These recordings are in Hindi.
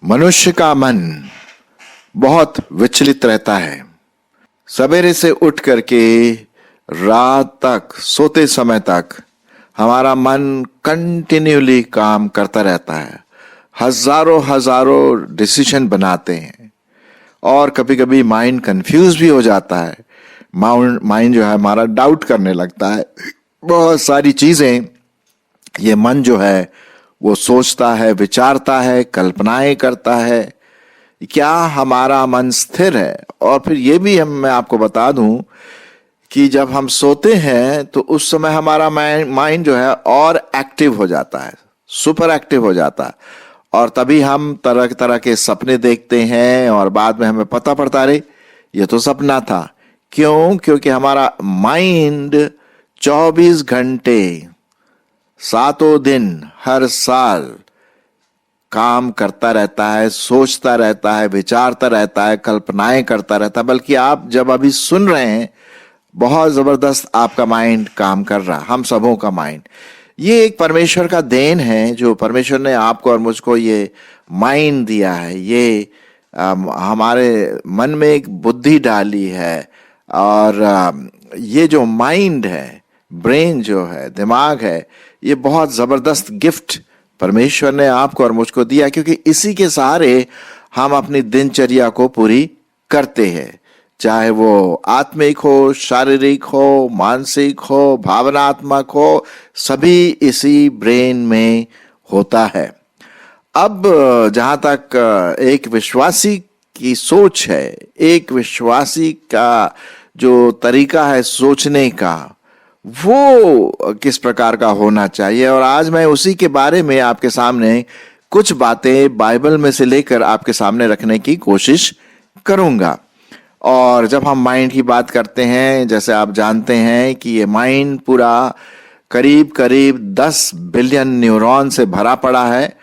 मनुष्य का मन बहुत विचलित रहता है। सवेरे से उठ करके रात तक सोते समय तक हमारा मन कंटिन्यूली काम करता रहता है। हजारों डिसीजन बनाते हैं और कभी कभी माइंड कंफ्यूज भी हो जाता है। माइंड जो है हमारा डाउट करने लगता है। बहुत सारी चीजें ये मन जो है वो सोचता है, विचारता है, कल्पनाएं करता है। क्या हमारा मन स्थिर है? और फिर ये भी मैं आपको बता दूं कि जब हम सोते हैं तो उस समय हमारा माइंड जो है और एक्टिव हो जाता है, सुपर एक्टिव हो जाता है, और तभी हम तरह तरह के सपने देखते हैं और बाद में हमें पता पड़ता अरे ये तो सपना था। क्यों? क्योंकि हमारा माइंड 24 घंटे 7 दिन हर साल काम करता रहता है, सोचता रहता है, विचारता रहता है, कल्पनाएं करता रहता है। बल्कि आप जब अभी सुन रहे हैं बहुत जबरदस्त आपका माइंड काम कर रहा है, हम सबों का माइंड। ये एक परमेश्वर का देन है जो परमेश्वर ने आपको और मुझको ये माइंड दिया है। ये हमारे मन में एक बुद्धि डाली है, और ये जो माइंड है, ब्रेन जो है, दिमाग है, ये बहुत जबरदस्त गिफ्ट परमेश्वर ने आपको और मुझको दिया, क्योंकि इसी के सहारे हम अपनी दिनचर्या को पूरी करते हैं। चाहे वो आत्मिक हो, शारीरिक हो, मानसिक हो, भावनात्मक हो, सभी इसी ब्रेन में होता है। अब जहां तक एक विश्वासी की सोच है, एक विश्वासी का जो तरीका है सोचने का, वो किस प्रकार का होना चाहिए, और आज मैं उसी के बारे में आपके सामने कुछ बातें बाइबल में से लेकर आपके सामने रखने की कोशिश करूंगा। और जब हम माइंड की बात करते हैं, जैसे आप जानते हैं कि ये माइंड पूरा करीब करीब 10 बिलियन न्यूरॉन से भरा पड़ा है,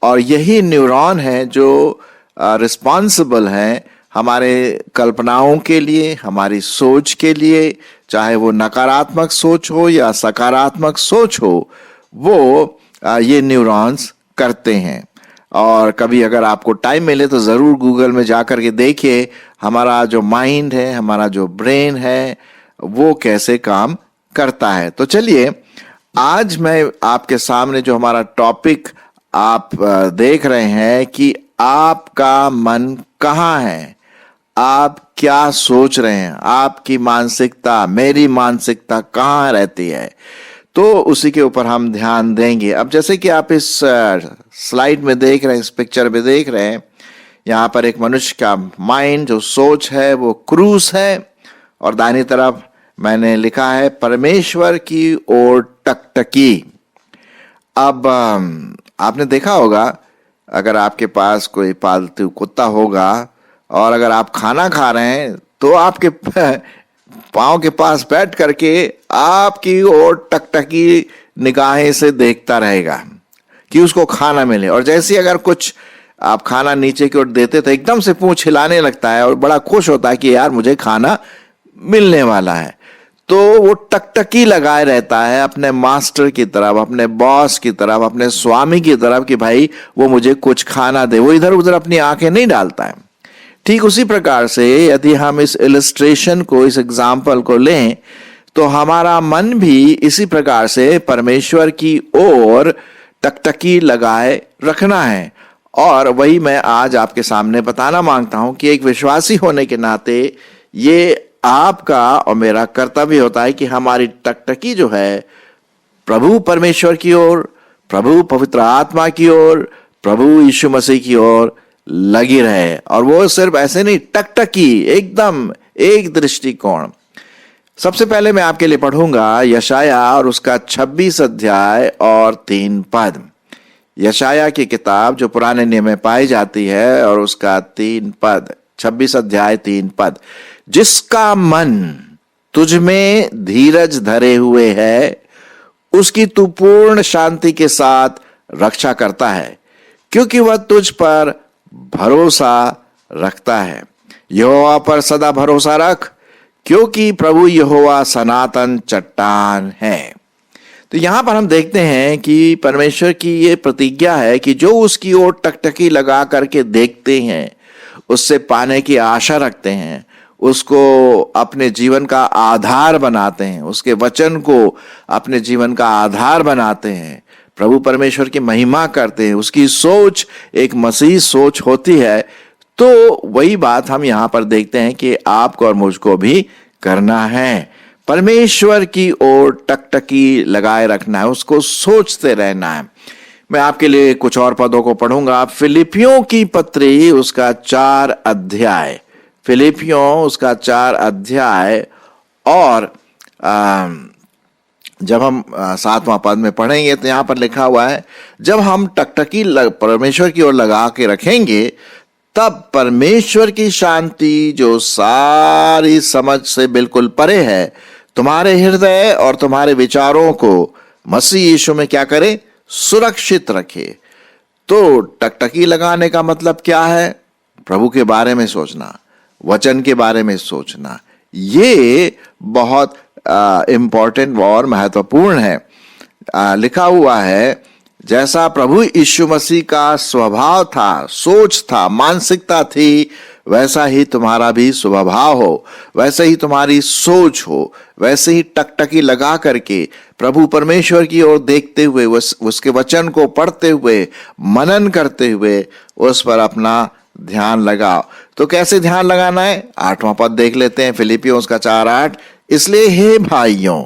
और यही न्यूरॉन है जो रिस्पॉन्सिबल है हमारे कल्पनाओं के लिए, हमारी सोच के लिए। चाहे वो नकारात्मक सोच हो या सकारात्मक सोच हो, वो ये न्यूरॉन्स करते हैं। और कभी अगर आपको टाइम मिले तो ज़रूर गूगल में जा कर के देखिए हमारा जो माइंड है, हमारा जो ब्रेन है, वो कैसे काम करता है। तो चलिए, आज मैं आपके सामने जो हमारा टॉपिक आप देख रहे हैं कि आपका मन कहाँ है, आप क्या सोच रहे हैं, आपकी मानसिकता, मेरी मानसिकता कहाँ रहती है, तो उसी के ऊपर हम ध्यान देंगे। अब जैसे कि आप इस स्लाइड में देख रहे हैं, इस पिक्चर में देख रहे हैं, यहाँ पर एक मनुष्य का माइंड जो सोच है वो क्रूज है, और दाहिनी तरफ मैंने लिखा है परमेश्वर की ओर टकटकी। अब आपने देखा होगा, अगर आपके पास कोई पालतू कुत्ता होगा और अगर आप खाना खा रहे हैं तो आपके पाँव के पास बैठ करके आपकी ओर टकटकी निगाहें से देखता रहेगा कि उसको खाना मिले। और जैसे अगर कुछ आप खाना नीचे की ओर देते तो एकदम से पूंछ हिलाने लगता है और बड़ा खुश होता है कि यार मुझे खाना मिलने वाला है। तो वो टकटकी लगाए रहता है अपने मास्टर की तरफ, अपने बॉस की तरफ, अपने स्वामी की तरफ कि भाई वो मुझे कुछ खाना दे। वो इधर उधर अपनी आंखें नहीं डालता है। ठीक उसी प्रकार से यदि हम इस इलस्ट्रेशन को, इस एग्जाम्पल को लें, तो हमारा मन भी इसी प्रकार से परमेश्वर की ओर टकटकी लगाए रखना है। और वही मैं आज आपके सामने बताना मांगता हूं कि एक विश्वासी होने के नाते ये आपका और मेरा कर्तव्य होता है कि हमारी टकटकी जो है प्रभु परमेश्वर की ओर, प्रभु पवित्र आत्मा की ओर, प्रभु यीशु मसीह की ओर लगी रहे। और वो सिर्फ ऐसे नहीं, टकटकी एकदम एक दृष्टिकोण। सबसे पहले मैं आपके लिए पढ़ूंगा यशाया और उसका 26 अध्याय और 3 पद। यशाया की किताब जो पुराने नियम में पाई जाती है और उसका 3 पद, 26 अध्याय 3 पद। जिसका मन तुझ में धीरज धरे हुए है, उसकी तू पूर्ण शांति के साथ रक्षा करता है, क्योंकि वह तुझ पर भरोसा रखता है। यहोवा पर सदा भरोसा रख, क्योंकि प्रभु यहोवा सनातन चट्टान है। तो यहां पर हम देखते हैं कि परमेश्वर की ये प्रतिज्ञा है कि जो उसकी ओर टकटकी लगा करके देखते हैं, उससे पाने की आशा रखते हैं, उसको अपने जीवन का आधार बनाते हैं, उसके वचन को अपने जीवन का आधार बनाते हैं, प्रभु परमेश्वर की महिमा करते हैं, उसकी सोच एक मसीह सोच होती है, तो वही बात हम यहां पर देखते हैं कि आपको और मुझको भी करना है। परमेश्वर की ओर टकटकी लगाए रखना है, उसको सोचते रहना है। मैं आपके लिए कुछ और पदों को पढ़ूंगा। फिलिपियों की पत्री उसका 4 अध्याय, फिलिपियों उसका 4 अध्याय, और जब हम 7वां पद में पढ़ेंगे तो यहां पर लिखा हुआ है, जब हम टकटकी परमेश्वर की ओर लगा के रखेंगे, तब परमेश्वर की शांति जो सारी समझ से बिल्कुल परे है, तुम्हारे हृदय और तुम्हारे विचारों को मसीह यीशु में क्या करे, सुरक्षित रखे। तो टकटकी लगाने का मतलब क्या है? प्रभु के बारे में सोचना, वचन के बारे में सोचना। ये बहुत इंपॉर्टेंट और महत्वपूर्ण है। लिखा हुआ है, जैसा प्रभु यीशु मसीह का स्वभाव था, सोच था, मानसिकता थी, वैसा ही तुम्हारा भी स्वभाव हो, वैसे ही तुम्हारी सोच हो, वैसे ही टकटकी लगा करके प्रभु परमेश्वर की ओर देखते हुए, उसके वचन को पढ़ते हुए, मनन करते हुए उस पर अपना ध्यान लगाओ। तो कैसे ध्यान लगाना है? 8वां पद देख लेते हैं, फिलिपियों उसका 4:8। इसलिए हे भाइयों,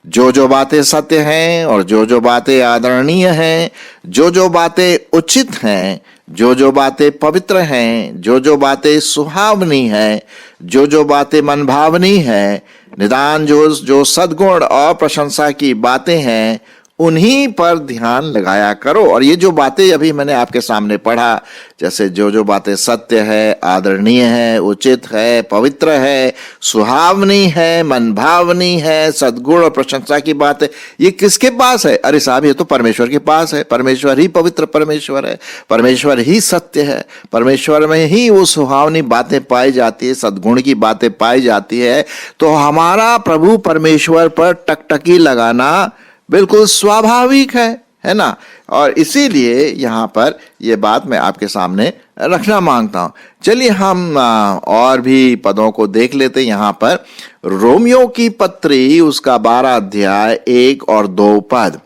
जो जो बातें सत्य हैं और जो जो बातें आदरणीय हैं, जो जो बातें उचित हैं, जो जो बातें पवित्र हैं, जो जो बातें सुहावनी हैं, जो जो बातें मनभावनी हैं, निदान जो सद्गुण और प्रशंसा की बातें हैं, उन्हीं पर ध्यान लगाया करो। और ये जो बातें अभी मैंने आपके सामने पढ़ा, जैसे जो जो बातें सत्य है, आदरणीय है, उचित है, पवित्र है, सुहावनी है, मनभावनी है, सद्गुण और प्रशंसा की बात है, ये किसके पास है? अरे साहब, ये तो परमेश्वर के पास है। परमेश्वर ही पवित्र परमेश्वर है, परमेश्वर ही सत्य है, परमेश्वर में ही वो सुहावनी बातें पाई जाती है, सद्गुण की बातें पाई जाती है। तो हमारा प्रभु परमेश्वर पर टकटकी लगाना बिल्कुल स्वाभाविक है ना? और इसीलिए यहां पर यह बात मैं आपके सामने रखना मांगता हूं। चलिए हम और भी पदों को देख लेते। यहां पर रोमियो की पत्री उसका 12 अध्याय 1 और 2 पद,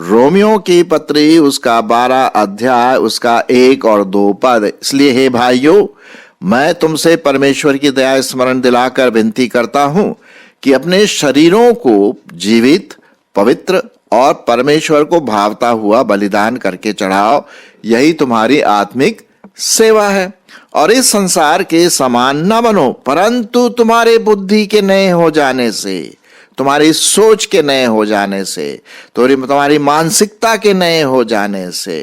रोमियो की पत्री उसका 12 अध्याय उसका 1 और 2 पद। इसलिए हे भाइयों, मैं तुमसे परमेश्वर की दया स्मरण दिलाकर विनती करता हूं कि अपने शरीरों को जीवित, पवित्र और परमेश्वर को भावता हुआ बलिदान करके चढ़ाओ, यही तुम्हारी आत्मिक सेवा है। और इस संसार के समान न बनो, परंतु तुम्हारे बुद्धि के नए हो जाने से, तुम्हारी सोच के नए हो जाने से, तुम्हारी मानसिकता के नए हो जाने से,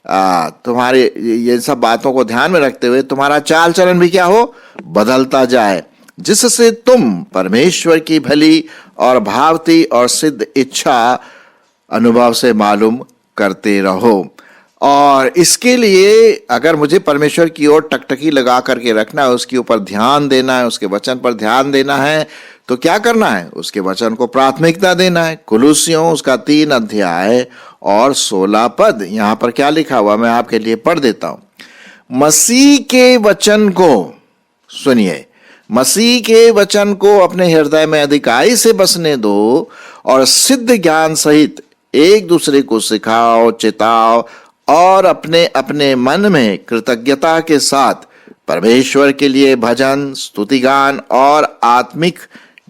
तुम्हारे ये सब बातों को ध्यान में रखते हुए तुम्हारा चाल चलन भी क्या हो, बदलता जाए, जिससे तुम परमेश्वर की भली और भावती और सिद्ध इच्छा अनुभव से मालूम करते रहो। और इसके लिए अगर मुझे परमेश्वर की ओर टकटकी लगा करके रखना है, उसके ऊपर ध्यान देना है, उसके वचन पर ध्यान देना है, तो क्या करना है? उसके वचन को प्राथमिकता देना है। कुलुस्सियों उसका 3 अध्याय और 16 पद, यहां पर क्या लिखा हुआ मैं आपके लिए पढ़ देता हूं। मसीह के वचन को सुनिए, मसीह के वचन को अपने हृदय में अधिकाई से बसने दो और सिद्ध ज्ञान सहित एक दूसरे को सिखाओ, चिताओ और अपने अपने मन में कृतज्ञता के साथ परमेश्वर के लिए भजन, स्तुतिगान और आत्मिक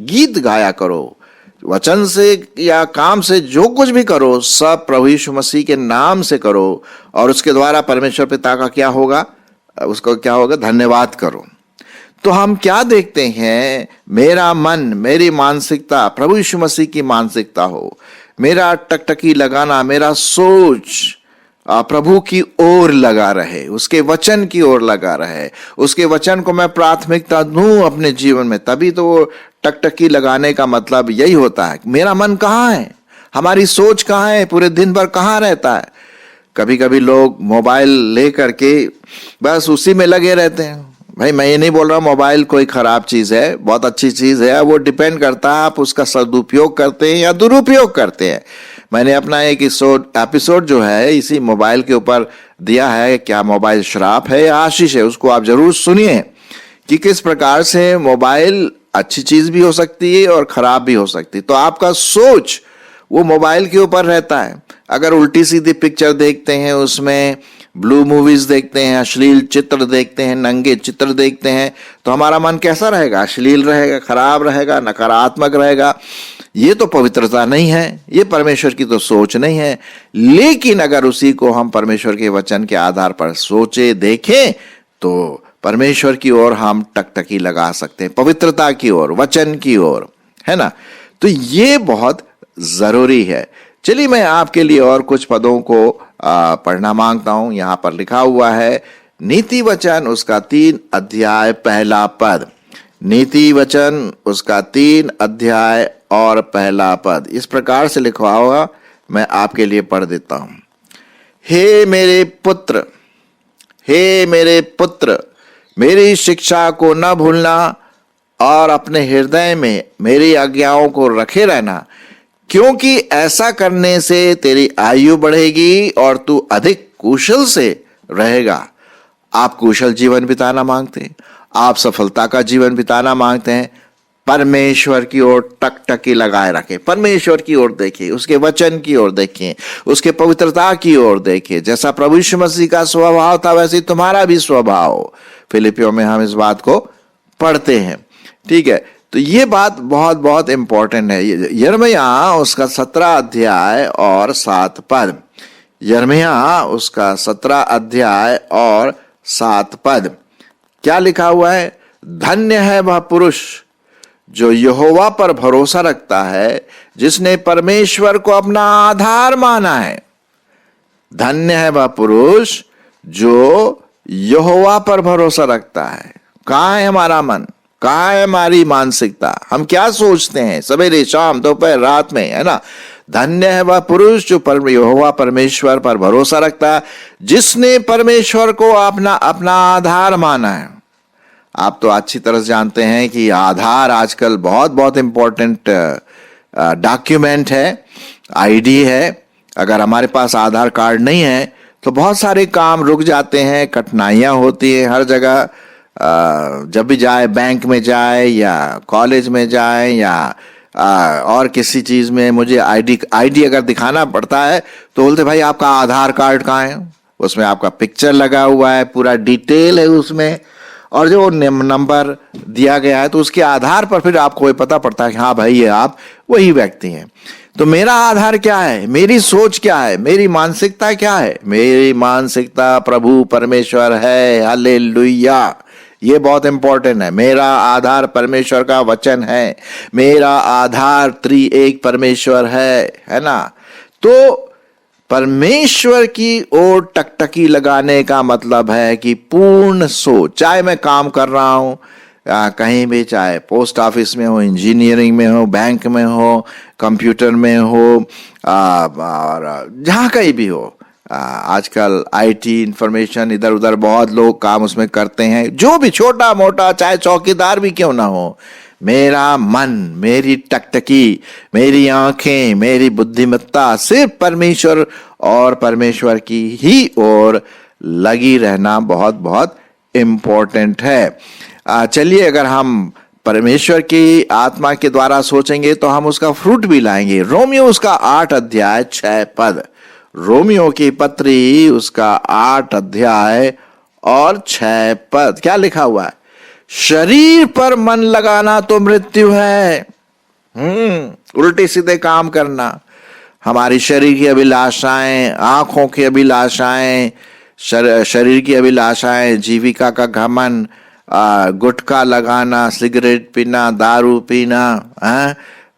गीत गाया करो। वचन से या काम से जो कुछ भी करो, सब प्रभु यीशु मसीह के नाम से करो, और उसके द्वारा परमेश्वर पिता का क्या होगा, उसको क्या होगा, धन्यवाद करो। तो हम क्या देखते हैं? मेरा मन, मेरी मानसिकता प्रभु यीशु मसीह की मानसिकता हो, मेरा टकटकी लगाना, मेरा सोच प्रभु की ओर लगा रहे, उसके वचन की ओर लगा रहे, उसके वचन को मैं प्राथमिकता दूं अपने जीवन में, तभी तो वो टकटकी लगाने का मतलब यही होता है। मेरा मन कहाँ है, हमारी सोच कहाँ है, पूरे दिन भर कहाँ रहता है? कभी कभी लोग मोबाइल ले करके बस उसी में लगे रहते हैं, भाई मैं ये नहीं बोल रहा मोबाइल कोई खराब चीज है, बहुत अच्छी चीज है, वो डिपेंड करता है आप उसका सदुपयोग करते हैं या दुरुपयोग करते हैं। मैंने अपना एक एपिसोड जो है इसी मोबाइल के ऊपर दिया है, क्या मोबाइल श्राप है या आशीष है, उसको आप जरूर सुनिए कि किस प्रकार से मोबाइल अच्छी चीज भी हो सकती है और खराब भी हो सकती है। तो आपका सोच वो मोबाइल के ऊपर रहता है। अगर उल्टी सीधी पिक्चर देखते हैं, उसमें ब्लू मूवीज देखते हैं, अश्लील चित्र देखते हैं, नंगे चित्र देखते हैं, तो हमारा मन कैसा रहेगा? अश्लील रहेगा, खराब रहेगा, नकारात्मक रहेगा। ये तो पवित्रता नहीं है, ये परमेश्वर की तो सोच नहीं है। लेकिन अगर उसी को हम परमेश्वर के वचन के आधार पर सोचे देखें तो परमेश्वर की ओर हम टकटकी लगा सकते हैं, पवित्रता की ओर, वचन की ओर, है ना। तो ये बहुत जरूरी है। चलिए मैं आपके लिए और कुछ पदों को पढ़ना मांगता हूं। यहां पर लिखा हुआ है नीति वचन उसका 3 अध्याय पहला पद। नीति वचन उसका 3 अध्याय और पहला पद इस प्रकार से लिखा हुआ, मैं आपके लिए पढ़ देता हूं। हे मेरे पुत्र, हे मेरे पुत्र, मेरी शिक्षा को न भूलना और अपने हृदय में मेरी आज्ञाओं को रखे रहना, क्योंकि ऐसा करने से तेरी आयु बढ़ेगी और तू अधिक कुशल से रहेगा। आप कुशल जीवन बिताना मांगते हैं, आप सफलता का जीवन बिताना मांगते हैं, परमेश्वर की ओर टकटकी लगाए रखें, परमेश्वर की ओर देखिए, उसके वचन की ओर देखिए, उसके पवित्रता की ओर देखिए। जैसा प्रभु यीशु मसीह का स्वभाव था वैसे तुम्हारा भी स्वभाव हो। फिलिपियों में हम इस बात को पढ़ते हैं, ठीक है। तो ये बात बहुत बहुत इंपॉर्टेंट है। यिर्मयाह उसका 17 अध्याय और 7 पद। यिर्मयाह उसका 17 अध्याय और 7 पद क्या लिखा हुआ है? धन्य है वह पुरुष जो यहोवा पर भरोसा रखता है, जिसने परमेश्वर को अपना आधार माना है। धन्य है वह पुरुष जो यहोवा पर भरोसा रखता है। कहां है हमारा मन? कहां है हमारी मानसिकता? हम क्या सोचते हैं सवेरे शाम दोपहर रात में, है ना। धन्य है वह पुरुष जो यहोवा परमेश्वर पर भरोसा रखता है, जिसने परमेश्वर को अपना आधार माना है। आप तो अच्छी तरह से जानते हैं कि आधार आजकल बहुत बहुत इंपॉर्टेंट डॉक्यूमेंट है, आईडी है। अगर हमारे पास आधार कार्ड नहीं है तो बहुत सारे काम रुक जाते हैं, कठिनाइयां होती हैं हर जगह। जब भी जाए, बैंक में जाए या कॉलेज में जाए या और किसी चीज में, मुझे आईडी अगर दिखाना पड़ता है तो बोलते भाई आपका आधार कार्ड कहाँ है? उसमें आपका पिक्चर लगा हुआ है, पूरा डिटेल है उसमें, और जो नंबर दिया गया है तो उसके आधार पर फिर आपको पता पड़ता है कि हाँ भाई ये आप वही व्यक्ति हैं। तो मेरा आधार क्या है? मेरी सोच क्या है? मेरी मानसिकता क्या है? मेरी मानसिकता प्रभु परमेश्वर है। हालेलुया। ये बहुत इंपॉर्टेंट है। मेरा आधार परमेश्वर का वचन है, मेरा आधार त्रिएक परमेश्वर है ना। तो परमेश्वर की ओर टकटकी लगाने का मतलब है कि पूर्ण सोच, चाहे मैं काम कर रहा हूं कहीं भी, चाहे पोस्ट ऑफिस में हो, इंजीनियरिंग में हो, बैंक में हो, कंप्यूटर में हो, और जहां कहीं भी हो। आजकल आईटी इंफॉर्मेशन इधर उधर बहुत लोग काम उसमें करते हैं, जो भी छोटा मोटा, चाहे चौकीदार भी क्यों ना हो। मेरा मन, मेरी टकटकी, मेरी आंखें, मेरी बुद्धिमत्ता सिर्फ परमेश्वर और परमेश्वर की ही ओर लगी रहना बहुत बहुत इंपॉर्टेंट है। चलिए अगर हम परमेश्वर की आत्मा के द्वारा सोचेंगे तो हम उसका फ्रूट भी लाएंगे। रोमियो उसका 8 अध्याय 6 पद। रोमियो की पत्री उसका 8 अध्याय और 6 पद क्या लिखा हुआ है? शरीर पर मन लगाना तो मृत्यु है। उल्टे सीधे काम करना, हमारी शरीर की अभिलाषाएं, आंखों की अभिलाषाएं, शरीर की अभिलाषाएं, जीविका का घमंड, गुटखा लगाना, सिगरेट पीना, दारू पीना,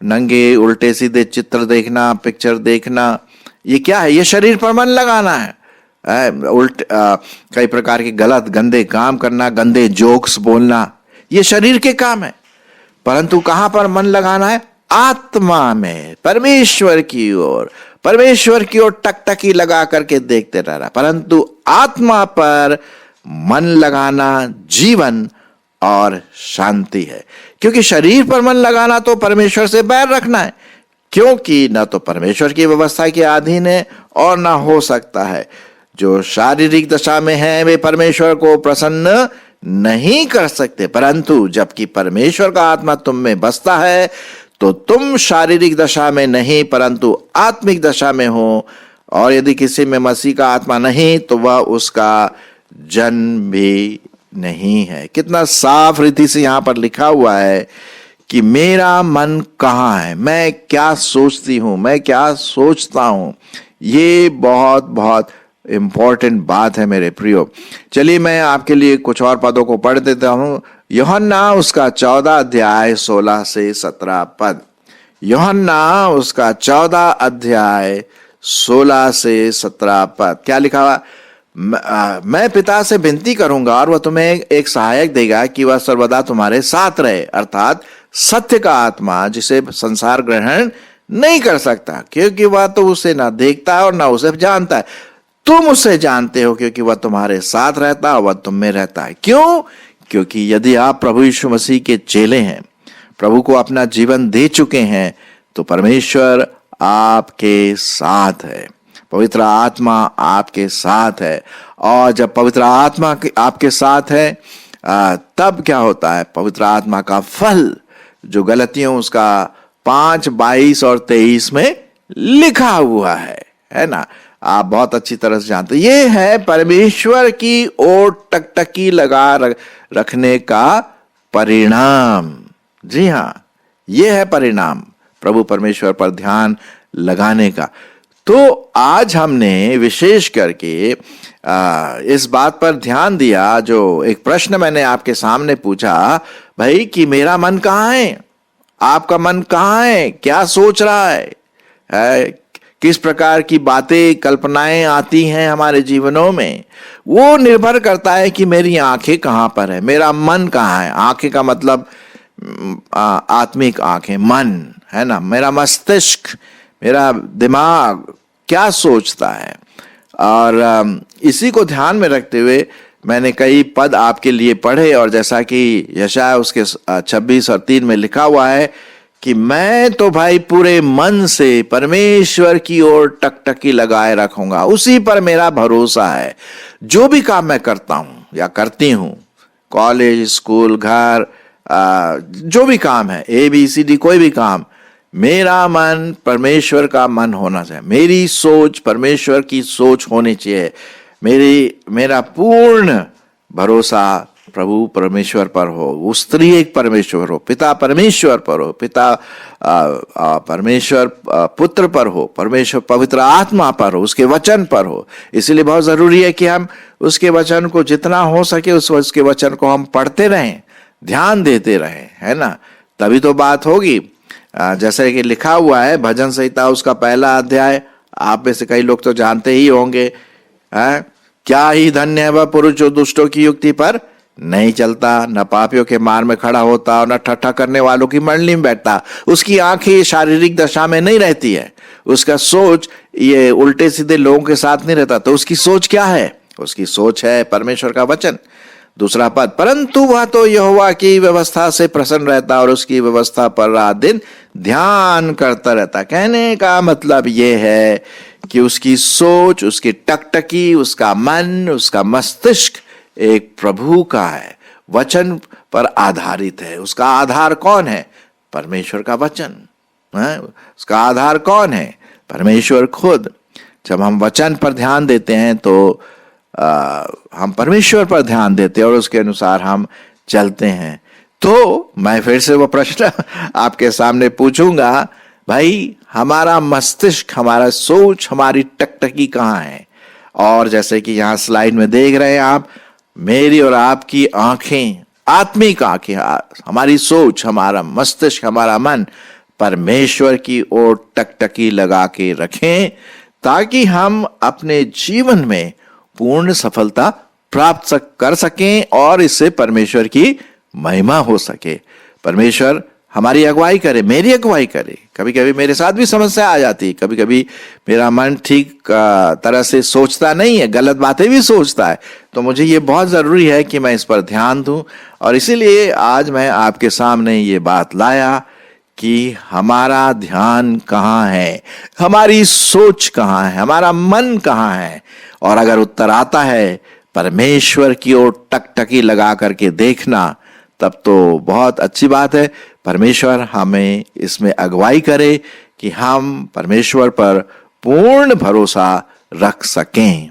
नंगे उल्टे सीधे चित्र देखना, पिक्चर देखना, ये क्या है? ये शरीर पर मन लगाना है। कई प्रकार के गलत गंदे काम करना, गंदे जोक्स बोलना, ये शरीर के काम है। परंतु कहां पर मन लगाना है? आत्मा में, परमेश्वर की ओर, परमेश्वर की ओर टकटकी लगा करके देखते रहना। परंतु आत्मा पर मन लगाना जीवन और शांति है। क्योंकि शरीर पर मन लगाना तो परमेश्वर से बैर रखना है, क्योंकि न तो परमेश्वर की व्यवस्था के अधीन है और ना हो सकता है। जो शारीरिक दशा में है वे परमेश्वर को प्रसन्न नहीं कर सकते, परंतु जबकि परमेश्वर का आत्मा तुम में बसता है तो तुम शारीरिक दशा में नहीं परंतु आत्मिक दशा में हो। और यदि किसी में मसीह का आत्मा नहीं तो वह उसका जन्म भी नहीं है। कितना साफ रीति से यहां पर लिखा हुआ है कि मेरा मन कहाँ है, मैं क्या सोचती हूं, मैं क्या सोचता हूं। ये बहुत बहुत इंपॉर्टेंट बात है मेरे प्रियो। चलिए मैं आपके लिए कुछ और पदों को पढ़ देता हूं। यूहन्ना उसका 14 अध्याय 16 से 17 पद। यूहन्ना उसका 14 अध्याय 16 से 17 पद क्या लिखा हुआ? मैं पिता से विनती करूंगा और वह तुम्हें एक सहायक देगा कि वह सर्वदा तुम्हारे साथ रहे, अर्थात सत्य का आत्मा, जिसे संसार ग्रहण नहीं कर सकता क्योंकि वह तो उसे ना देखता है और ना उसे जानता है। तुम उसे जानते हो क्योंकि वह तुम्हारे साथ रहता है, वह तुम में रहता है। क्यों? क्योंकि यदि आप प्रभु यीशु मसीह के चेले हैं, प्रभु को अपना जीवन दे चुके हैं, तो परमेश्वर आपके साथ है, पवित्र आत्मा आपके साथ है। और जब पवित्र आत्मा आपके साथ है तब क्या होता है? पवित्र आत्मा का फल जो गलतियों उसका 5, 22 और 23 में लिखा हुआ है ना, आप बहुत अच्छी तरह से जानते। ये है परमेश्वर की ओर टकटकी लगा रखने का परिणाम। जी हां, ये है परिणाम प्रभु परमेश्वर पर ध्यान लगाने का। तो आज हमने विशेष करके इस बात पर ध्यान दिया, जो एक प्रश्न मैंने आपके सामने पूछा भाई कि मेरा मन कहाँ है, आपका मन कहाँ है, क्या सोच रहा है, किस प्रकार की बातें कल्पनाएं आती हैं हमारे जीवनों में। वो निर्भर करता है कि मेरी आंखें कहाँ पर है, मेरा मन कहाँ है। आंखें का मतलब आत्मिक आंखें, मन है ना, मेरा मस्तिष्क, मेरा दिमाग क्या सोचता है। और इसी को ध्यान में रखते हुए मैंने कई पद आपके लिए पढ़े, और जैसा कि यशायाह उसके 26 और 3 में लिखा हुआ है कि मैं तो भाई पूरे मन से परमेश्वर की ओर टकटकी लगाए रखूंगा, उसी पर मेरा भरोसा है। जो भी काम मैं करता हूं या करती हूं, कॉलेज, स्कूल, घर, जो भी काम है, ABCD कोई भी काम, मेरा मन परमेश्वर का मन होना चाहिए, मेरी सोच परमेश्वर की सोच होनी चाहिए, मेरा पूर्ण भरोसा प्रभु परमेश्वर पर हो, वो स्त्री एक परमेश्वर हो, पिता परमेश्वर पर हो, पिता परमेश्वर पुत्र पर हो, परमेश्वर पवित्र आत्मा पर हो, उसके वचन पर हो। इसलिए बहुत जरूरी है कि हम उसके वचन को जितना हो सके उसके वचन को हम पढ़ते रहें, ध्यान देते रहें, है ना, तभी तो बात होगी। जैसे कि लिखा हुआ है भजन संहिता उसका 1 अध्याय, आप में से कई लोग तो जानते ही होंगे, क्या ही धन्य है वह पुरुष जो दुष्टों की युक्ति पर नहीं चलता, न पापियों के मार्ग में खड़ा होता और न ठट्ठा करने वालों की मंडली में बैठता। उसकी आंखें शारीरिक दशा में नहीं रहती है, उसका सोच ये उल्टे सीधे लोगों के साथ नहीं रहता। तो उसकी सोच क्या है? उसकी सोच है परमेश्वर का वचन। दूसरा पद, परंतु वह तो यहोवा की व्यवस्था से प्रसन्न रहता और उसकी व्यवस्था पर रात दिन ध्यान करता रहता। कहने का मतलब यह है कि उसकी सोच, उसकी टकटकी, उसका मन, उसका मस्तिष्क एक प्रभु का है, वचन पर आधारित है। उसका आधार कौन है? परमेश्वर का वचन है। उसका आधार कौन है? परमेश्वर खुद। जब हम वचन पर ध्यान देते हैं तो हम परमेश्वर पर ध्यान देते हैं और उसके अनुसार हम चलते हैं। तो मैं फिर से वो प्रश्न आपके सामने पूछूंगा, भाई हमारा मस्तिष्क, हमारा सोच, हमारी टकटकी कहाँ है? और जैसे कि यहाँ स्लाइड में देख रहे हैं आप, मेरी और आपकी आंखें, आत्मिक आंखें, हमारी सोच, हमारा मस्तिष्क, हमारा मन परमेश्वर की ओर टकटकी लगा के रखें, ताकि हम अपने जीवन में पूर्ण सफलता प्राप्त कर सकें और इससे परमेश्वर की महिमा हो सके। परमेश्वर हमारी अगुवाई करे, मेरी अगुवाई करे। कभी कभी मेरे साथ भी समस्या आ जाती है, कभी कभी मेरा मन ठीक तरह से सोचता नहीं है, गलत बातें भी सोचता है। तो मुझे ये बहुत ज़रूरी है कि मैं इस पर ध्यान दूं, और इसीलिए आज मैं आपके सामने ये बात लाया कि हमारा ध्यान कहाँ है, हमारी सोच कहाँ है, हमारा मन कहाँ है। और अगर उत्तर आता है परमेश्वर की ओर टकटकी लगा करके देखना, तब तो बहुत अच्छी बात है। परमेश्वर हमें इसमें अगुवाई करे कि हम परमेश्वर पर पूर्ण भरोसा रख सकें।